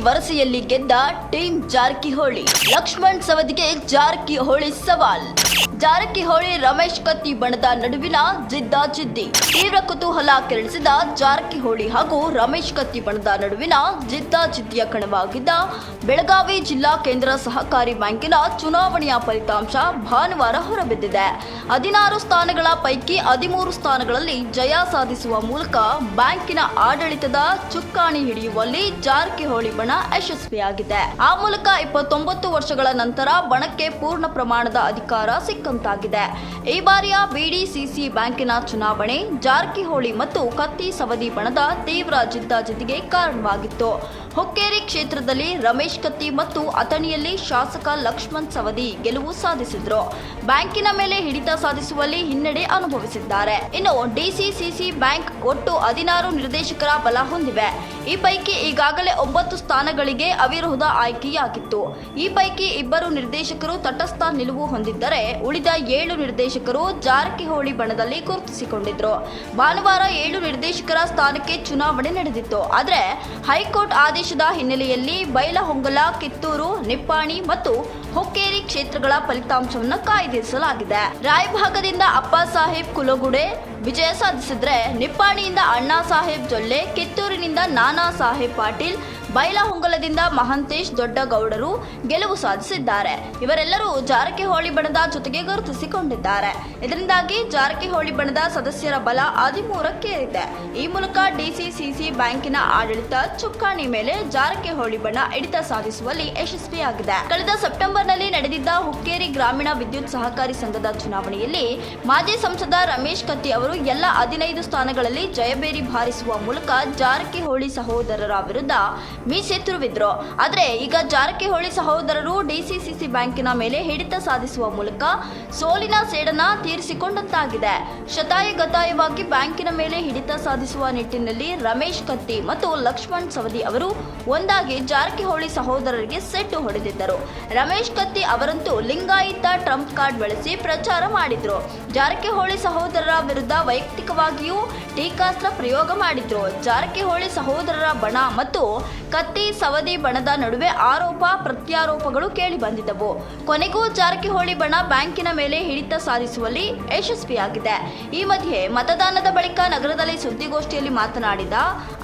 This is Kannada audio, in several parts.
ವರಸೆಯಲ್ಲಿ ಗೆದ್ದ ಟೀಮ್ ಜಾರಕಿಹೊಳಿ. ಲಕ್ಷ್ಮಣ್ ಸವದಿಗೆ ಜಾರಕಿಹೊಳಿ ಸವಾಲ್. ಜಾರಕಿಹೊಳಿ ರಮೇಶ್ ಕತ್ತಿ ಬಣದ ನಡುವಿನ ಜಿದ್ದಾಜಿದ್ದಿ. ತೀವ್ರ ಕುತೂಹಲ ಕೆರಳಿಸಿದ ಜಾರಕಿಹೊಳಿ ಹಾಗೂ ರಮೇಶ್ ಕತ್ತಿ ಬಣದ ನಡುವಿನ ಜಿದ್ದಾಜಿದ್ದಿಯ ಕಣವಾಗಿದ್ದ ಬೆಳಗಾವಿ ಜಿಲ್ಲಾ ಕೇಂದ್ರ ಸಹಕಾರಿ ಬ್ಯಾಂಕಿನ ಚುನಾವಣೆಯ ಫಲಿತಾಂಶ ಭಾನುವಾರ ಹೊರಬಿದ್ದಿದೆ. 16 ಸ್ಥಾನಗಳ ಪೈಕಿ 13 ಸ್ಥಾನಗಳಲ್ಲಿ ಜಯ ಸಾಧಿಸುವ ಮೂಲಕ ಬ್ಯಾಂಕಿನ ಆಡಳಿತದ ಚುಕ್ಕಾಣಿ ಹಿಡಿಯುವಲ್ಲಿ ಜಾರಕಿಹೊಳಿ ಬಣ ಯಶಸ್ವಿಯಾಗಿದೆ. ಆ ಮೂಲಕ 29 ವರ್ಷಗಳ ನಂತರ ಬಣಕ್ಕೆ ಪೂರ್ಣ ಪ್ರಮಾಣದ ಅಧಿಕಾರ ಸಿಕ್ಕಂತಾಗಿದೆ. ಈ ಬಾರಿಯ ಬಿಡಿಸಿಸಿ ಬ್ಯಾಂಕಿನ ಚುನಾವಣೆ ಜಾರಕಿಹೊಳಿ ಮತ್ತು ಕತ್ತಿ ಸವದಿ ಬಣದ ತೀವ್ರ ಜಿದ್ದಾಜಿದ್ದಿಗೆ ಕಾರಣವಾಗಿತ್ತು. ಹುಕ್ಕೇರಿ ಕ್ಷೇತ್ರದಲ್ಲಿ ರಮೇಶ್ ಕತ್ತಿ ಮತ್ತು ಅಥಣಿಯಲ್ಲಿ ಶಾಸಕ ಲಕ್ಷ್ಮಣ್ ಸವದಿ ಗೆಲುವು ಸಾಧಿಸಿದ್ರು. ಬ್ಯಾಂಕಿನ ಮೇಲೆ ಹಿಡಿತ ಸಾಧಿಸುವಲ್ಲಿ ಹಿನ್ನಡೆ ಅನುಭವಿಸಿದ್ದಾರೆ. ಇನ್ನು ಡಿಸಿಸಿಸಿ ಬ್ಯಾಂಕ್ ಒಟ್ಟು 16 ನಿರ್ದೇಶಕರ ಬಲ ಹೊಂದಿವೆ. ಈ ಪೈಕಿ ಈಗಾಗಲೇ 9 ಸ್ಥಾನಗಳಿಗೆ ಅವಿರೋಧ ಆಯ್ಕೆಯಾಗಿತ್ತು. ಈ ಪೈಕಿ 2 ನಿರ್ದೇಶಕರು ತಟಸ್ಥ ನಿಲುವು ಹೊಂದಿದ್ದರೆ ಉಳಿದ 7 ನಿರ್ದೇಶಕರು ಜಾರಕಿಹೊಳಿ ಬಣದಲ್ಲಿ ಗುರುತಿಸಿಕೊಂಡಿದ್ರು. ಭಾನುವಾರ 7 ನಿರ್ದೇಶಕರ ಸ್ಥಾನಕ್ಕೆ ಚುನಾವಣೆ ನಡೆದಿತ್ತು. ಆದರೆ ಹೈಕೋರ್ಟ್ ಆದೇಶದ ಹಿನ್ನೆಲೆಯಲ್ಲಿ ಬೈಲಹೊಂಗಲ, ಕಿತ್ತೂರು, ನಿಪ್ಪಾಣಿ ಮತ್ತು ಹುಕ್ಕೇರಿ ಕ್ಷೇತ್ರಗಳ ಫಲಿತಾಂಶವನ್ನು ಕಾಯ್ದಿರಿಸಲಾಗಿದೆ. ರಾಯಭಾಗದಿಂದ ಅಪ್ಪಾಸಾಹೇಬ್ ಕುಲಗುಡೆ ವಿಜಯ ಸಾಧಿಸಿದ್ರೆ, ನಿಪ್ಪಾಣಿಯಿಂದ ಅಣ್ಣಾ ಸಾಹೇಬ್ ಜೊಲ್ಲೆ, ಕಿತ್ತೂರಿನಿಂದ ನಾನಾ ಸಾಹೇಬ್ ಪಾಟೀಲ್, ಬೈಲಹೊಂಗಲದಿಂದ ಮಹಂತೇಶ್ ದೊಡ್ಡಗೌಡರು ಗೆಲುವು ಸಾಧಿಸಿದ್ದಾರೆ. ಇವರೆಲ್ಲರೂ ಜಾರಕಿಹೊಳಿ ಬಣದ ಜೊತೆಗೆ ಗುರುತಿಸಿಕೊಂಡಿದ್ದಾರೆ. ಇದರಿಂದಾಗಿ ಜಾರಕಿಹೊಳಿ ಬಣದ ಸದಸ್ಯರ ಬಲ 13ಕ್ಕೇರಿದೆ. ಈ ಮೂಲಕ ಡಿಸಿಸಿಸಿ ಬ್ಯಾಂಕಿನ ಆಡಳಿತ ಚುಕ್ಕಾಣಿ ಮೇಲೆ ಜಾರಕಿಹೊಳಿ ಬಣ ಹಿಡಿತ ಸಾಧಿಸುವಲ್ಲಿ ಯಶಸ್ವಿಯಾಗಿದೆ. ಕಳೆದ ಸೆಪ್ಟೆಂಬರ್ನಲ್ಲಿ ನಡೆದಿದ್ದ ಹುಕ್ಕೇರಿ ಗ್ರಾಮೀಣ ವಿದ್ಯುತ್ ಸಹಕಾರಿ ಸಂಘದ ಚುನಾವಣೆಯಲ್ಲಿ ಮಾಜಿ ಸಂಸದ ರಮೇಶ್ ಕತ್ತಿ ಅವರು ಎಲ್ಲ 15 ಸ್ಥಾನಗಳಲ್ಲಿ ಜಯಬೇರಿ ಬಾರಿಸುವ ಮೂಲಕ ಜಾರಕಿಹೊಳಿ ಸಹೋದರರ ವಿರುದ್ಧ ಮೀಸೆ ತಿರುವಿದ್ರು. ಆದರೆ ಈಗ ಜಾರಕಿಹೊಳಿ ಸಹೋದರರು ಡಿಸಿಸಿಸಿ ಬ್ಯಾಂಕಿನ ಮೇಲೆ ಹಿಡಿತ ಸಾಧಿಸುವ ಮೂಲಕ ಸೋಲಿನ ಸೇಡನ್ನ ತೀರಿಸಿಕೊಂಡಂತಾಗಿದೆ. ಶತಾಯಗತಾಯವಾಗಿ ಬ್ಯಾಂಕಿನ ಮೇಲೆ ಹಿಡಿತ ಸಾಧಿಸುವ ನಿಟ್ಟಿನಲ್ಲಿ ರಮೇಶ್ ಕತ್ತಿ ಮತ್ತು ಲಕ್ಷ್ಮಣ್ ಸವದಿ ಅವರು ಒಂದಾಗಿ ಜಾರಕಿಹೊಳಿ ಸಹೋದರರಿಗೆ ಸೆಟ್ಟು ಹೊಡೆದಿದ್ದರು. ರಮೇಶ್ ಕತ್ತಿ ಅವರಂತೂ ಲಿಂಗಾಯತ ಟ್ರಂಪ್ ಕಾರ್ಡ್ ಬಳಸಿ ಪ್ರಚಾರ ಮಾಡಿದ್ರು. ಜಾರಕಿಹೊಳಿ ಸಹೋದರರ ವಿರುದ್ಧ ವೈಯಕ್ತಿಕವಾಗಿಯೂ ಟೀಕಾಸ್ತ್ರ ಪ್ರಯೋಗ ಮಾಡಿದ್ರು. ಜಾರಕಿಹೊಳಿ ಸಹೋದರರ ಬಣ ಮತ್ತು ಕತ್ತಿ ಸವದಿ ಬಣದ ನಡುವೆ ಆರೋಪ ಪ್ರತ್ಯಾರೋಪಗಳು ಕೇಳಿ ಬಂದಿದ್ದವು. ಕೊನೆಗೂ ಜಾರಕಿಹೊಳಿ ಬಣ ಬ್ಯಾಂಕಿನ ಮೇಲೆ ಹಿಡಿತ ಸಾಧಿಸುವಲ್ಲಿ ಯಶಸ್ವಿಯಾಗಿದೆ. ಈ ಮಧ್ಯೆ ಮತದಾನದ ಬಳಿಕ ನಗರದಲ್ಲಿ ಸುದ್ದಿಗೋಷ್ಠಿಯಲ್ಲಿ ಮಾತನಾಡಿದ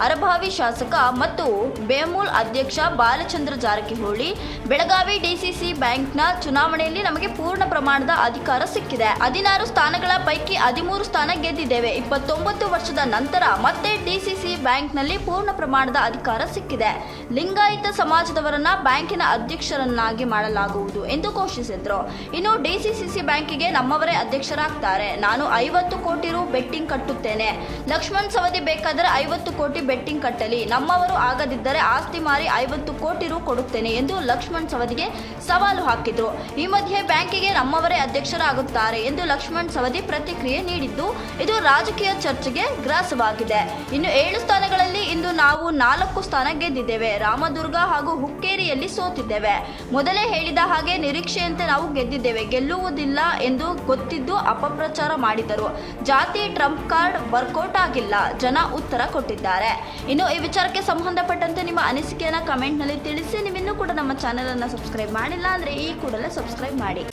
ಅರಭಾವಿ ಶಾಸಕ ಮತ್ತು ಬೇಮೂಲ್ ಅಧ್ಯಕ್ಷ ಬಾಲಚಂದ್ರ ಜಾರಕಿಹೊಳಿ, ಬೆಳಗಾವಿ ಡಿಸಿಸಿ ಬ್ಯಾಂಕ್ನ ಚುನಾವಣೆಯಲ್ಲಿ ನಮಗೆ ಪೂರ್ಣ ಪ್ರಮಾಣದ ಅಧಿಕಾರ ಸಿಕ್ಕಿದೆ. 16 ಸ್ಥಾನಗಳ ಪೈಕಿ 13 ಸ್ಥಾನ ಗೆದ್ದಿದ್ದೇವೆ. 29 ವರ್ಷದ ನಂತರ ಮತ್ತೆ ಡಿಸಿಸಿ ಬ್ಯಾಂಕ್ನಲ್ಲಿ ಪೂರ್ಣ ಪ್ರಮಾಣದ ಅಧಿಕಾರ ಸಿಕ್ಕಿದೆ. ಲಿಂಗಾಯತ ಸಮಾಜದವರನ್ನ ಬ್ಯಾಂಕಿನ ಅಧ್ಯಕ್ಷರನ್ನಾಗಿ ಮಾಡಲಾಗುವುದು ಎಂದು ಘೋಷಿಸಿದ್ರು. ಇನ್ನು ಡಿಸಿಸಿಸಿ ಬ್ಯಾಂಕಿಗೆ ನಮ್ಮವರೇ ಅಧ್ಯಕ್ಷರಾಗ್ತಾರೆ. ನಾನು 50 ಕೋಟಿ ರು ಬೆಟ್ಟಿಂಗ್ ಕಟ್ಟುತ್ತೇನೆ. ಲಕ್ಷ್ಮಣ್ ಸವದಿ ಬೇಕಾದರೆ 50 ಕೋಟಿ ಬೆಟ್ಟಿಂಗ್ ಕಟ್ಟಲಿ. ನಮ್ಮವರು ಆಗದಿದ್ದರೆ ಆಸ್ತಿ ಮಾರಿ 50 ಕೋಟಿ ರು ಕೊಡುತ್ತೇನೆ ಎಂದು ಲಕ್ಷ್ಮಣ್ ಸವದಿಗೆ ಸವಾಲು ಹಾಕಿದ್ರು. ಈ ಮಧ್ಯೆ ಬ್ಯಾಂಕಿಗೆ ನಮ್ಮವರೇ ಅಧ್ಯಕ್ಷರಾಗುತ್ತಾರೆ ಎಂದು ಲಕ್ಷ್ಮಣ್ ಸವದಿ ಪ್ರತಿಕ್ರಿಯೆ ನೀಡಿದ್ದು, ಇದು ರಾಜಕೀಯ ಚರ್ಚೆಗೆ ಗ್ರಾಸವಾಗಿದೆ. ಇನ್ನು 7 ಸ್ಥಾನಗಳಲ್ಲಿ ಇಂದು ನಾವು 4 ಸ್ಥಾನ ಗೆದ್ದಿದ್ದೇವೆ. ರಾಮದುರ್ಗ ಹಾಗೂ ಹುಕ್ಕೇರಿಯಲ್ಲಿ ಸೋತಿದ್ದೇವೆ. ಮೊದಲೇ ಹೇಳಿದ ಹಾಗೆ ನಿರೀಕ್ಷೆಯಂತೆ ನಾವು ಗೆದ್ದಿದ್ದೇವೆ. ಗೆಲ್ಲುವುದಿಲ್ಲ ಎಂದು ಗೊತ್ತಿದ್ದು ಅಪಪ್ರಚಾರ ಮಾಡಿದರು. ಜಾತಿ ಟ್ರಂಪ್ ಕಾರ್ಡ್ ವರ್ಕೌಟ್ ಆಗಿಲ್ಲ, ಜನ ಉತ್ತರ ಕೊಟ್ಟಿದ್ದಾರೆ. ಇನ್ನು ಈ ವಿಚಾರಕ್ಕೆ ಸಂಬಂಧಪಟ್ಟಂತೆ ನಿಮ್ಮ ಅನಿಸಿಕೆಯನ್ನು ಕಮೆಂಟ್ನಲ್ಲಿ ತಿಳಿಸಿ. ನೀವಿನ್ನೂ ಕೂಡ ನಮ್ಮ ಚಾನೆಲ್ ಅನ್ನು ಸಬ್ಸ್ಕ್ರೈಬ್ ಮಾಡಿಲ್ಲ ಅಂದರೆ ಈ ಕೂಡಲೇ ಸಬ್ಸ್ಕ್ರೈಬ್ ಮಾಡಿ.